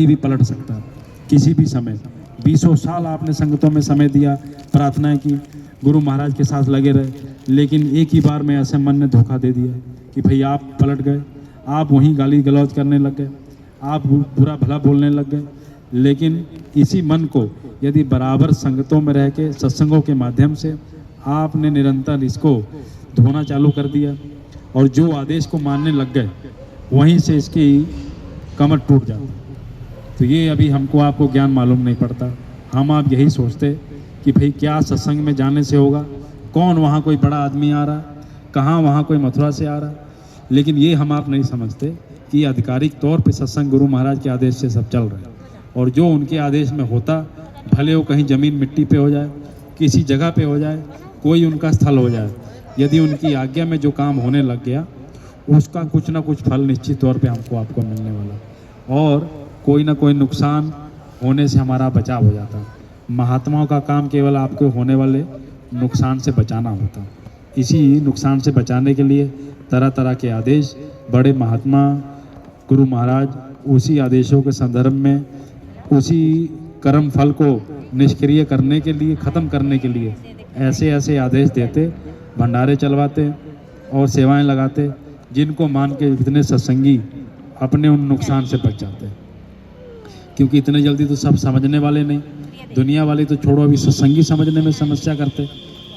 कभी भी पलट सकता है, किसी भी समय। 20 साल आपने संगतों में समय दिया, प्रार्थनाएं की, गुरु महाराज के साथ लगे रहे, लेकिन एक ही बार में ऐसे मन ने धोखा दे दिया कि भाई आप पलट गए, आप वहीं गाली गलौज करने लग गए, आप बुरा भला बोलने लग गए। लेकिन इसी मन को यदि बराबर संगतों में रह के, सत्संगों के माध्यम से आपने निरंतर इसको धोना चालू कर दिया और जो आदेश को मानने लग गए, वहीं से इसकी कमर टूट जाती। तो ये अभी हमको आपको ज्ञान मालूम नहीं पड़ता। हम आप यही सोचते कि भाई क्या सत्संग में जाने से होगा, कौन वहाँ कोई बड़ा आदमी आ रहा, कहाँ वहाँ कोई मथुरा से आ रहा। लेकिन ये हम आप नहीं समझते कि आधिकारिक तौर पे सत्संग गुरु महाराज के आदेश से सब चल रहा है, और जो उनके आदेश में होता, भले वो कहीं ज़मीन मिट्टी पे हो जाए, किसी जगह पे हो जाए, कोई उनका स्थल हो जाए, यदि उनकी आज्ञा में जो काम होने लग गया, उसका कुछ ना कुछ फल निश्चित तौर पे हमको आपको मिलने वाला, और कोई ना कोई नुकसान होने से हमारा बचाव हो जाता। महात्माओं का काम केवल आपको होने वाले नुकसान से बचाना होता। इसी नुकसान से बचाने के लिए तरह तरह के आदेश, बड़े महात्मा गुरु महाराज उसी आदेशों के संदर्भ में, उसी कर्म फल को निष्क्रिय करने के लिए, ख़त्म करने के लिए ऐसे ऐसे आदेश देते, भंडारे चलवाते और सेवाएं लगाते, जिनको मान के इतने सत्संगी अपने उन नुकसान से बच जाते। क्योंकि इतने जल्दी तो सब समझने वाले नहीं, दुनिया वाले तो छोड़ो, अभी सत्संगी समझने में समस्या करते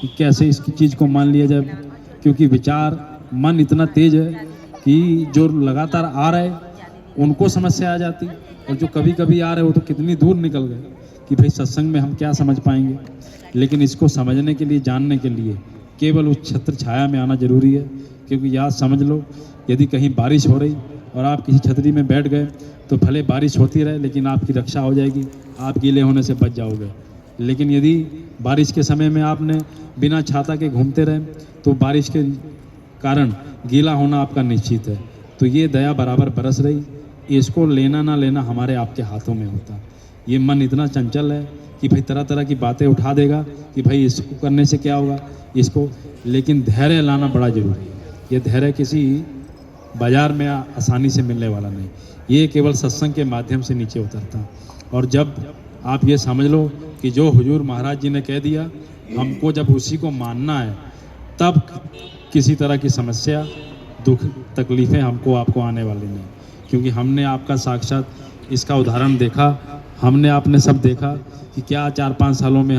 कि कैसे इसकी चीज़ को मान लिया जाए। क्योंकि विचार, मन इतना तेज है कि जो लगातार आ रहे उनको समस्या आ जाती, और जो कभी कभी आ रहे वो तो कितनी दूर निकल गए कि भाई सत्संग में हम क्या समझ पाएंगे। लेकिन इसको समझने के लिए, जानने के लिए केवल उस छत्र छाया में आना जरूरी है। क्योंकि याद समझ लो, यदि कहीं बारिश हो रही और आप किसी छतरी में बैठ गए तो भले बारिश होती रहे, लेकिन आपकी रक्षा हो जाएगी, आप गीले होने से बच जाओगे। लेकिन यदि बारिश के समय में आपने बिना छाता के घूमते रहे तो बारिश के कारण गीला होना आपका निश्चित है। तो ये दया बराबर बरस रही, इसको लेना ना लेना हमारे आपके हाथों में होता। ये मन इतना चंचल है कि भाई तरह तरह की बातें उठा देगा कि भाई इसको करने से क्या होगा, इसको। लेकिन धैर्य लाना बड़ा जरूरी है। ये धैर्य किसी बाजार में आसानी से मिलने वाला नहीं, ये केवल सत्संग के माध्यम से नीचे उतरता। और जब आप ये समझ लो कि जो हुजूर महाराज जी ने कह दिया, हमको जब उसी को मानना है, तब किसी तरह की समस्या, दुख, तकलीफ़ें हमको आपको आने वाली नहीं। क्योंकि हमने आपका साक्षात इसका उदाहरण देखा, हमने आपने सब देखा कि क्या 4-5 सालों में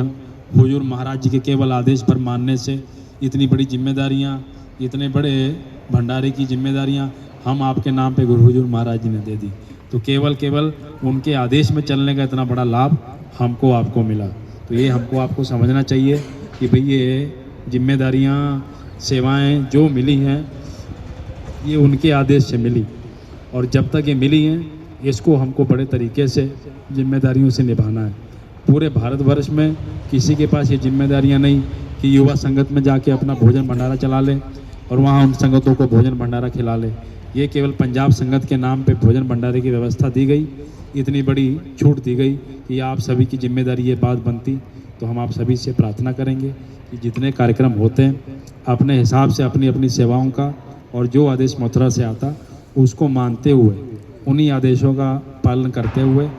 हुजूर महाराज जी के केवल आदेश पर मानने से इतनी बड़ी जिम्मेदारियाँ, इतने बड़े भंडारे की जिम्मेदारियाँ हम आपके नाम पे गुरु हुजूर महाराज जी ने दे दी। तो केवल उनके आदेश में चलने का इतना बड़ा लाभ हमको आपको मिला। तो ये हमको आपको समझना चाहिए कि भाई ये जिम्मेदारियाँ, सेवाएं जो मिली हैं, ये उनके आदेश से मिली, और जब तक ये मिली हैं, इसको हमको बड़े तरीके से जिम्मेदारियों से निभाना है। पूरे भारतवर्ष में किसी के पास ये जिम्मेदारियाँ नहीं कि युवा संगत में जाके अपना भोजन भंडारा चला ले और वहाँ उन संगतों को भोजन भंडारा खिला ले। ये केवल पंजाब संगत के नाम पे भोजन भंडारे की व्यवस्था दी गई, इतनी बड़ी छूट दी गई कि आप सभी की जिम्मेदारी ये बात बनती। तो हम आप सभी से प्रार्थना करेंगे कि जितने कार्यक्रम होते हैं, अपने हिसाब से अपनी अपनी सेवाओं का, और जो आदेश मथुरा से आता उसको मानते हुए, उन्हीं आदेशों का पालन करते हुए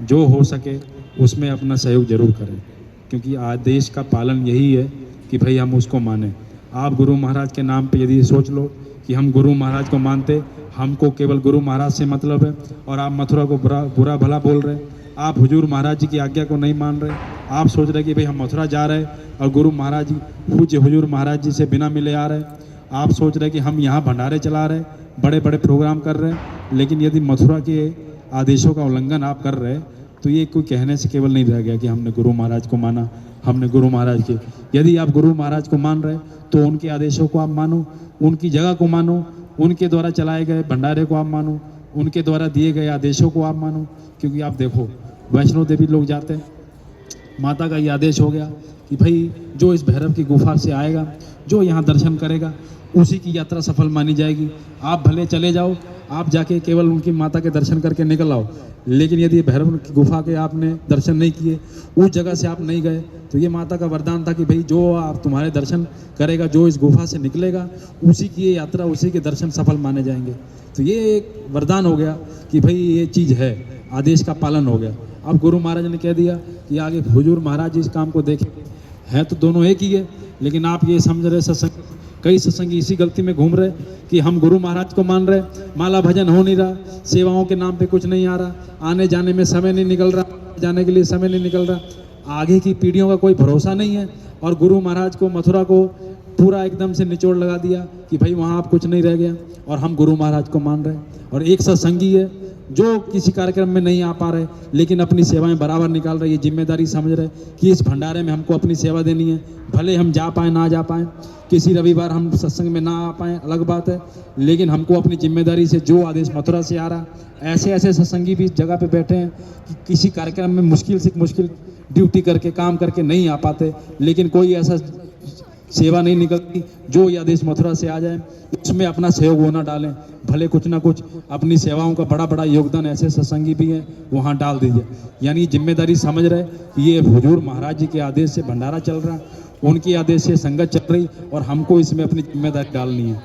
जो हो सके उसमें अपना सहयोग जरूर करें। क्योंकि आदेश का पालन यही है कि भाई हम उसको माने। आप गुरु महाराज के नाम पे यदि सोच लो कि हम गुरु महाराज को मानते, हमको केवल गुरु महाराज से मतलब है, और आप मथुरा को बुरा भला बोल रहे हैं, आप हुजूर महाराज जी की आज्ञा को नहीं मान रहे, आप सोच रहे कि भाई हम मथुरा जा रहे हैं और गुरु महाराज जी, पूज्य हुजूर महाराज जी से बिना मिले आ रहे हैं, आप सोच रहे कि हम यहाँ भंडारे चला रहे हैं, बड़े बड़े प्रोग्राम कर रहे हैं। लेकिन यदि मथुरा के आदेशों का उल्लंघन आप कर रहे हैं, तो ये कोई कहने से केवल नहीं रह गया कि हमने गुरु महाराज को माना, हमने गुरु महाराज के। यदि आप गुरु महाराज को मान रहे तो उनके आदेशों को आप मानो, उनकी जगह को मानो, उनके द्वारा चलाए गए भंडारे को आप मानो, उनके द्वारा दिए गए आदेशों को आप मानो। क्योंकि आप देखो, वैष्णो देवी लोग जाते हैं, माता का ये आदेश हो गया कि भाई जो इस भैरव की गुफा से आएगा, जो यहाँ दर्शन करेगा, उसी की यात्रा सफल मानी जाएगी। आप भले चले जाओ, आप जाके केवल उनकी माता के दर्शन करके निकल आओ, लेकिन यदि भैरव की गुफा के आपने दर्शन नहीं किए, उस जगह से आप नहीं गए, तो ये माता का वरदान था कि भाई जो आप तुम्हारे दर्शन करेगा, जो इस गुफा से निकलेगा, उसी की ये यात्रा, उसी के दर्शन सफल माने जाएंगे। तो ये एक वरदान हो गया कि भाई ये चीज़ है, आदेश का पालन हो गया। अब गुरु महाराज ने कह दिया कि आगे हुजूर महाराज इस काम को देखें, है तो दोनों एक ही है, लेकिन आप ये समझ रहे सत्संग, कई सत्संगी इसी गलती में घूम रहे कि हम गुरु महाराज को मान रहे, माला भजन हो नहीं रहा, सेवाओं के नाम पे कुछ नहीं आ रहा, आने जाने में समय नहीं निकल रहा, जाने के लिए समय नहीं निकल रहा, आगे की पीढ़ियों का कोई भरोसा नहीं है। और गुरु महाराज को मथुरा को पूरा एकदम से निचोड़ लगा दिया कि भाई वहाँ आप कुछ नहीं रह गया, और हम गुरु महाराज को मान रहे हैं। और एक सत्संगी है जो किसी कार्यक्रम में नहीं आ पा रहे लेकिन अपनी सेवाएं बराबर निकाल रहे, ये जिम्मेदारी समझ रहे कि इस भंडारे में हमको अपनी सेवा देनी है, भले हम जा पाए ना जा पाए, किसी रविवार हम सत्संग में ना आ पाए अलग बात है, लेकिन हमको अपनी जिम्मेदारी से जो आदेश मथुरा से आ रहा, ऐसे ऐसे सत्संगी भी इस जगह पे बैठे हैं कि किसी कार्यक्रम में मुश्किल से मुश्किल ड्यूटी करके काम करके नहीं आ पाते, लेकिन कोई ऐसा सेवा नहीं निकलती जो ये आदेश मथुरा से आ जाए उसमें अपना सहयोग होना डालें, भले कुछ ना कुछ अपनी सेवाओं का बड़ा बड़ा योगदान ऐसे सत्संगी भी हैं वहाँ डाल दीजिए। यानी जिम्मेदारी समझ रहे कि ये हुजूर महाराज जी के आदेश से भंडारा चल रहा, उनके आदेश से संगत चल रही, और हमको इसमें अपनी जिम्मेदारी डालनी है।